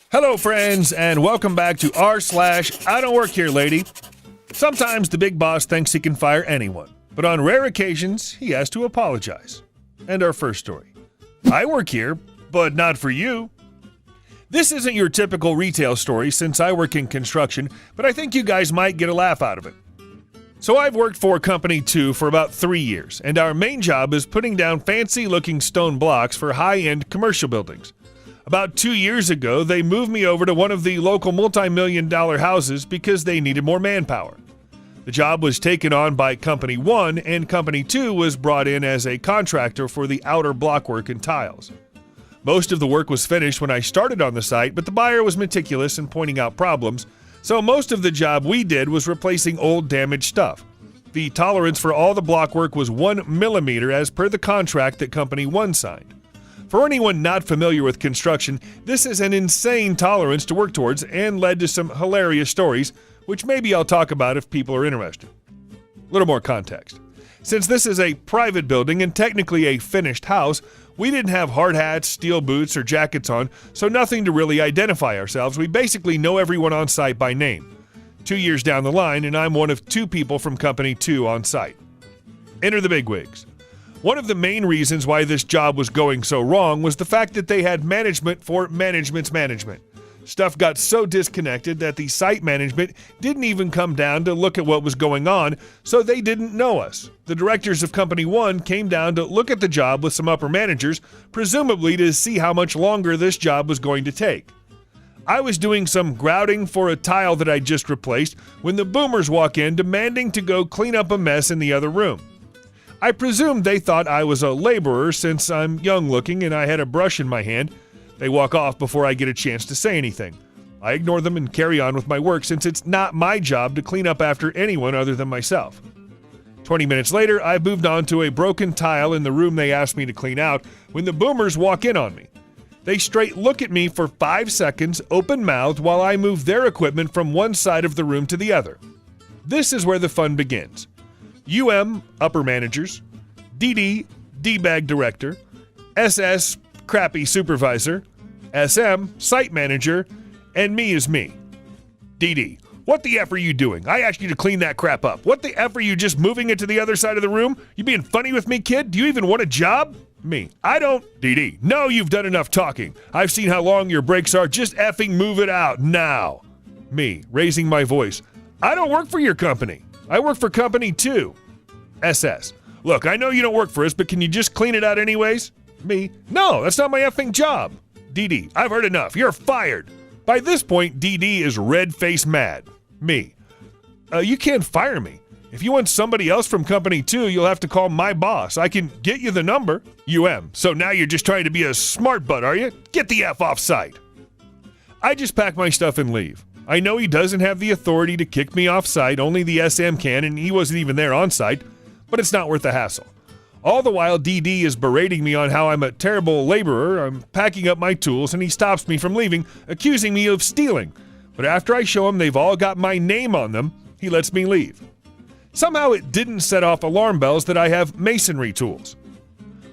Hello, friends, and welcome back to r/IDontWorkHereLady. Sometimes the big boss thinks he can fire anyone, but on rare occasions, he has to apologize. And our first story. I work here, but not for you. This isn't your typical retail story since I work in construction, but I think you guys might get a laugh out of it. So I've worked for Company 2 for about 3 years, and our main job is putting down fancy-looking stone blocks for high-end commercial buildings. About 2 years ago, they moved me over to one of the local multi-million-dollar houses because they needed more manpower. The job was taken on by Company 1, and Company 2 was brought in as a contractor for the outer blockwork and tiles. Most of the work was finished when I started on the site, but the buyer was meticulous in pointing out problems, so most of the job we did was replacing old damaged stuff. The tolerance for all the blockwork was 1 millimeter as per the contract that Company 1 signed. For anyone not familiar with construction, this is an insane tolerance to work towards and led to some hilarious stories, which maybe I'll talk about if people are interested. A little more context. Since this is a private building and technically a finished house, we didn't have hard hats, steel boots, or jackets on, so nothing to really identify ourselves. We basically know everyone on site by name. 2 years down the line, and I'm one of 2 people from Company 2 on site. Enter the bigwigs. One of the main reasons why this job was going so wrong was the fact that they had management for management's management. Stuff got so disconnected that the site management didn't even come down to look at what was going on, so they didn't know us. The directors of Company 1 came down to look at the job with some upper managers, presumably to see how much longer this job was going to take. I was doing some grouting for a tile that I just replaced when the boomers walk in demanding to go clean up a mess in the other room. I presumed they thought I was a laborer since I'm young looking and I had a brush in my hand. They walk off before I get a chance to say anything. I ignore them and carry on with my work since it's not my job to clean up after anyone other than myself. 20 minutes later, I moved on to a broken tile in the room they asked me to clean out when the boomers walk in on me. They straight look at me for 5 seconds, open-mouthed, while I move their equipment from one side of the room to the other. This is where the fun begins. UM, upper managers, DD, D-bag director, SS, crappy supervisor, SM, site manager, and me is me. DD, what the F are you doing? I asked you to clean that crap up. What the F are you just moving it to the other side of the room? You being funny with me, kid? Do you even want a job? Me, I don't. DD, no, you've done enough talking. I've seen how long your breaks are. Just effing move it out now. Me, raising my voice. I don't work for your company. I work for Company 2. SS. Look, I know you don't work for us, but can you just clean it out anyways? Me. No, that's not my effing job. DD. I've heard enough. You're fired. By this point, DD is red-faced mad. Me. You can't fire me. If you want somebody else from Company 2, you'll have to call my boss. I can get you the number. UM. So now you're just trying to be a smart butt, are you? Get the F off site. I just pack my stuff and leave. I know he doesn't have the authority to kick me off site, only the SM can, and he wasn't even there on site, but it's not worth the hassle. All the while, DD is berating me on how I'm a terrible laborer. I'm packing up my tools, and he stops me from leaving, accusing me of stealing. But after I show him they've all got my name on them, he lets me leave. Somehow it didn't set off alarm bells that I have masonry tools.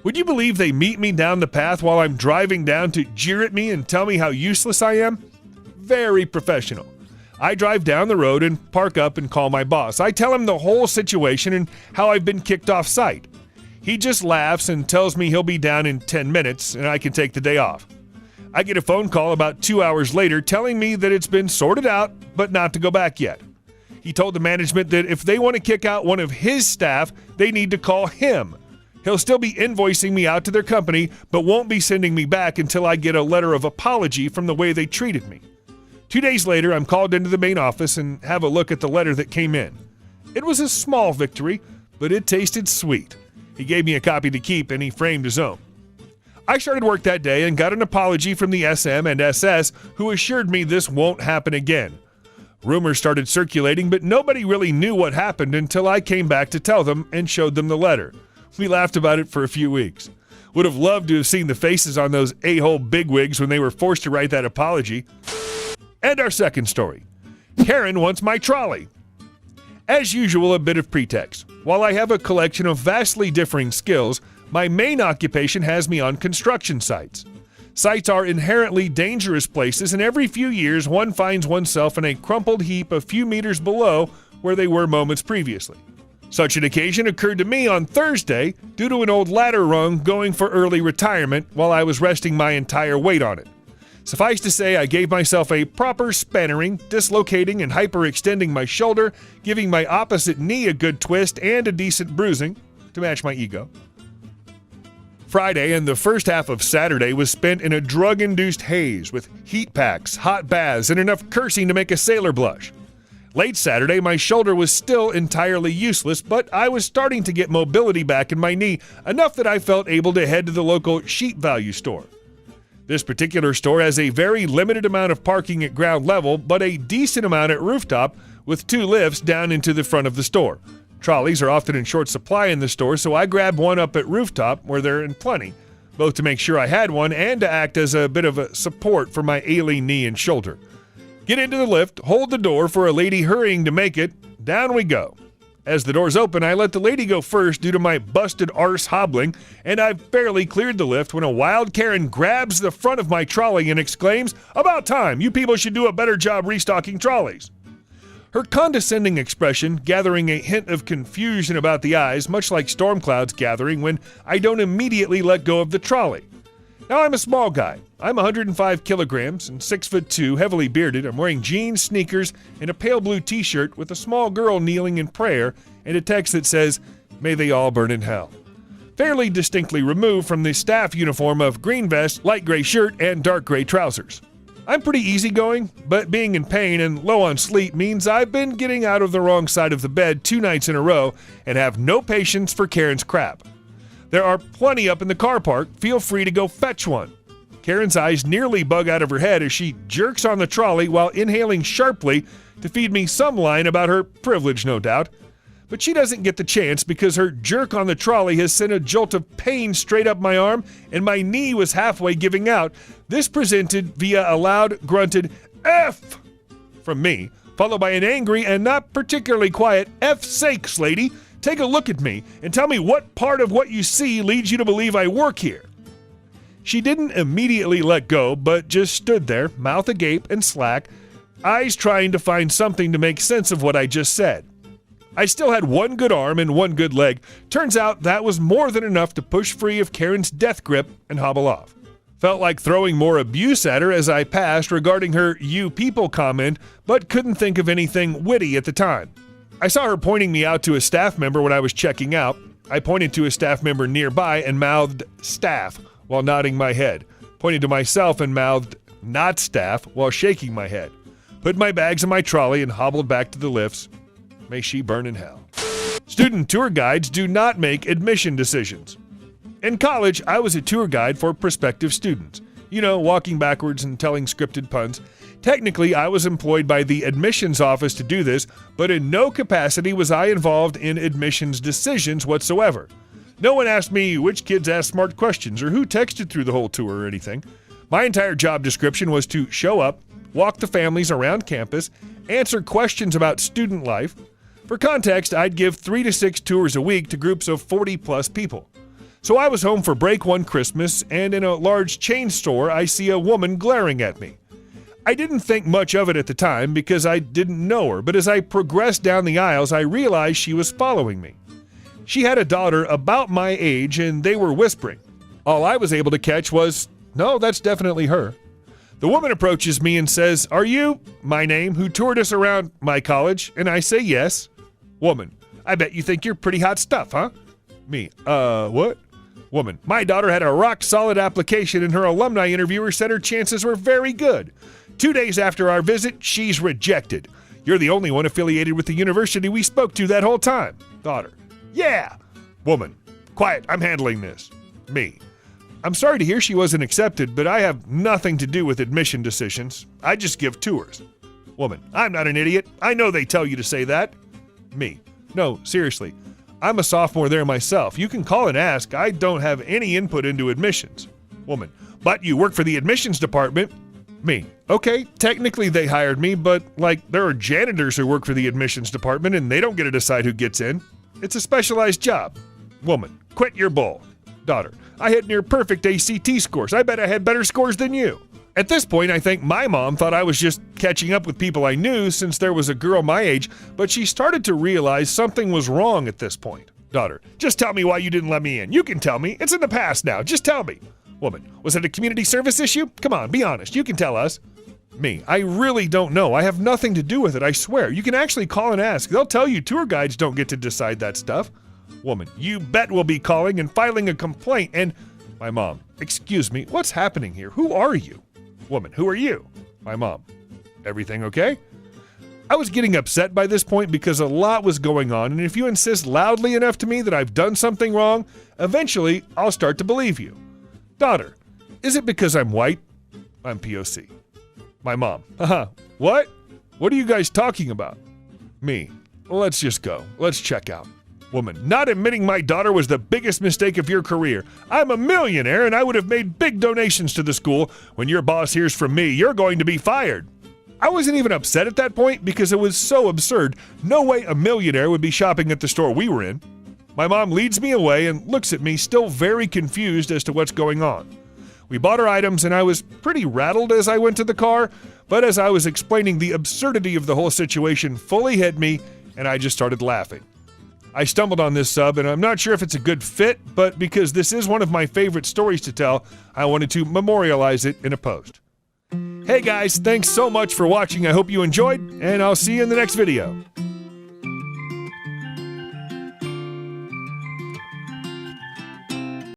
Would you believe they meet me down the path while I'm driving down to jeer at me and tell me how useless I am? Very professional. I drive down the road and park up and call my boss. I tell him the whole situation and how I've been kicked off site. He just laughs and tells me he'll be down in 10 minutes and I can take the day off. I get a phone call about 2 hours later telling me that it's been sorted out, but not to go back yet. He told the management that if they want to kick out one of his staff, they need to call him. He'll still be invoicing me out to their company, but won't be sending me back until I get a letter of apology from the way they treated me. 2 days later, I'm called into the main office and have a look at the letter that came in. It was a small victory, but it tasted sweet. He gave me a copy to keep and he framed his own. I started work that day and got an apology from the SM and SS who assured me this won't happen again. Rumors started circulating, but nobody really knew what happened until I came back to tell them and showed them the letter. We laughed about it for a few weeks. Would have loved to have seen the faces on those a-hole bigwigs when they were forced to write that apology. And our second story. Karen wants my trolley. As usual, a bit of pretext. While I have a collection of vastly differing skills, my main occupation has me on construction sites. Sites are inherently dangerous places, and every few years one finds oneself in a crumpled heap a few meters below where they were moments previously. Such an occasion occurred to me on Thursday due to an old ladder rung going for early retirement while I was resting my entire weight on it. Suffice to say, I gave myself a proper spannering, dislocating and hyperextending my shoulder, giving my opposite knee a good twist and a decent bruising to match my ego. Friday and the first half of Saturday was spent in a drug-induced haze with heat packs, hot baths, and enough cursing to make a sailor blush. Late Saturday, my shoulder was still entirely useless, but I was starting to get mobility back in my knee, enough that I felt able to head to the local sheep value store. This particular store has a very limited amount of parking at ground level, but a decent amount at rooftop, with 2 lifts down into the front of the store. Trolleys are often in short supply in the store, so I grabbed one up at rooftop where they're in plenty, both to make sure I had one and to act as a bit of a support for my ailing knee and shoulder. Get into the lift, hold the door for a lady hurrying to make it, down we go. As the doors open, I let the lady go first due to my busted arse hobbling, and I've barely cleared the lift when a wild Karen grabs the front of my trolley and exclaims, "About time! You people should do a better job restocking trolleys." Her condescending expression gathering a hint of confusion about the eyes, much like storm clouds gathering when I don't immediately let go of the trolley. Now, I'm a small guy. I'm 105 kilograms and 6'2", heavily bearded. I'm wearing jeans, sneakers, and a pale blue t-shirt with a small girl kneeling in prayer and a text that says, "May they all burn in hell." Fairly distinctly removed from the staff uniform of green vest, light gray shirt, and dark gray trousers. I'm pretty easygoing, but being in pain and low on sleep means I've been getting out of the wrong side of the bed 2 nights in a row and have no patience for Karen's crap. There are plenty up in the car park. Feel free to go fetch one. Karen's eyes nearly bug out of her head as she jerks on the trolley while inhaling sharply to feed me some line about her privilege, no doubt. But she doesn't get the chance because her jerk on the trolley has sent a jolt of pain straight up my arm and my knee was halfway giving out. This presented via a loud, grunted F from me, followed by an angry and not particularly quiet F sakes, lady. Take a look at me and tell me what part of what you see leads you to believe I work here. She didn't immediately let go, but just stood there, mouth agape and slack, eyes trying to find something to make sense of what I just said. I still had one good arm and one good leg. Turns out that was more than enough to push free of Karen's death grip and hobble off. Felt like throwing more abuse at her as I passed regarding her "you people" comment, but couldn't think of anything witty at the time. I saw her pointing me out to a staff member when I was checking out. I pointed to a staff member nearby and mouthed "staff" while nodding my head. Pointed to myself and mouthed "not staff" while shaking my head. Put my bags in my trolley and hobbled back to the lifts. May she burn in hell. Student tour guides do not make admission decisions. In college, I was a tour guide for prospective students. You know, walking backwards and telling scripted puns. Technically, I was employed by the admissions office to do this, but in no capacity was I involved in admissions decisions whatsoever. No one asked me which kids asked smart questions or who texted through the whole tour or anything. My entire job description was to show up, walk the families around campus, answer questions about student life. For context, I'd give 3 to 6 tours a week to groups of 40-plus people. So I was home for break one Christmas, and in a large chain store, I see a woman glaring at me. I didn't think much of it at the time because I didn't know her, but as I progressed down the aisles, I realized she was following me. She had a daughter about my age, and they were whispering. All I was able to catch was, "No, that's definitely her." The woman approaches me and says, "Are you, my name, who toured us around my college?" And I say yes. Woman, "I bet you think you're pretty hot stuff, huh?" Me, what? Woman, "My daughter had a rock-solid application and her alumni interviewer said her chances were very good. 2 days after our visit, she's rejected. You're the only one affiliated with the university we spoke to that whole time." Daughter, "Yeah." Woman, "Quiet, I'm handling this." Me, "I'm sorry to hear she wasn't accepted, but I have nothing to do with admission decisions. I just give tours." Woman, "I'm not an idiot. I know they tell you to say that." Me, "No, seriously. I'm a sophomore there myself. You can call and ask. I don't have any input into admissions." Woman, "But you work for the admissions department." Me, "Okay, technically they hired me, but there are janitors who work for the admissions department and they don't get to decide who gets in. It's a specialized job." Woman, "Quit your bull." Daughter, I had near perfect ACT scores. I bet I had better scores than you. At this point, I think my mom thought I was just catching up with people I knew since there was a girl my age, but she started to realize something was wrong at this point. Daughter, just tell me why you didn't let me in. You can tell me. It's in the past now. Just tell me. Woman, was it a community service issue? Come on, be honest. You can tell us. Me, I really don't know. I have nothing to do with it, I swear. You can actually call and ask. They'll tell you tour guides don't get to decide that stuff. Woman, you bet we'll be calling and filing a complaint. And my mom, excuse me, what's happening here? Who are you? Woman, who are you? My mom, everything okay? I was getting upset by this point because a lot was going on, and if you insist loudly enough to me that I've done something wrong, eventually I'll start to believe you. Daughter, is it because I'm white? I'm POC. My mom, what? What are you guys talking about? Me, let's just go. Let's check out. Woman, not admitting my daughter was the biggest mistake of your career. I'm a millionaire and I would have made big donations to the school. When your boss hears from me, you're going to be fired. I wasn't even upset at that point because it was so absurd. No way a millionaire would be shopping at the store we were in. My mom leads me away and looks at me, still very confused as to what's going on. We bought our items and I was pretty rattled as I went to the car, but as I was explaining, the absurdity of the whole situation fully hit me and I just started laughing. I stumbled on this sub, and I'm not sure if it's a good fit, but because this is one of my favorite stories to tell, I wanted to memorialize it in a post. Hey guys, thanks so much for watching. I hope you enjoyed, and I'll see you in the next video.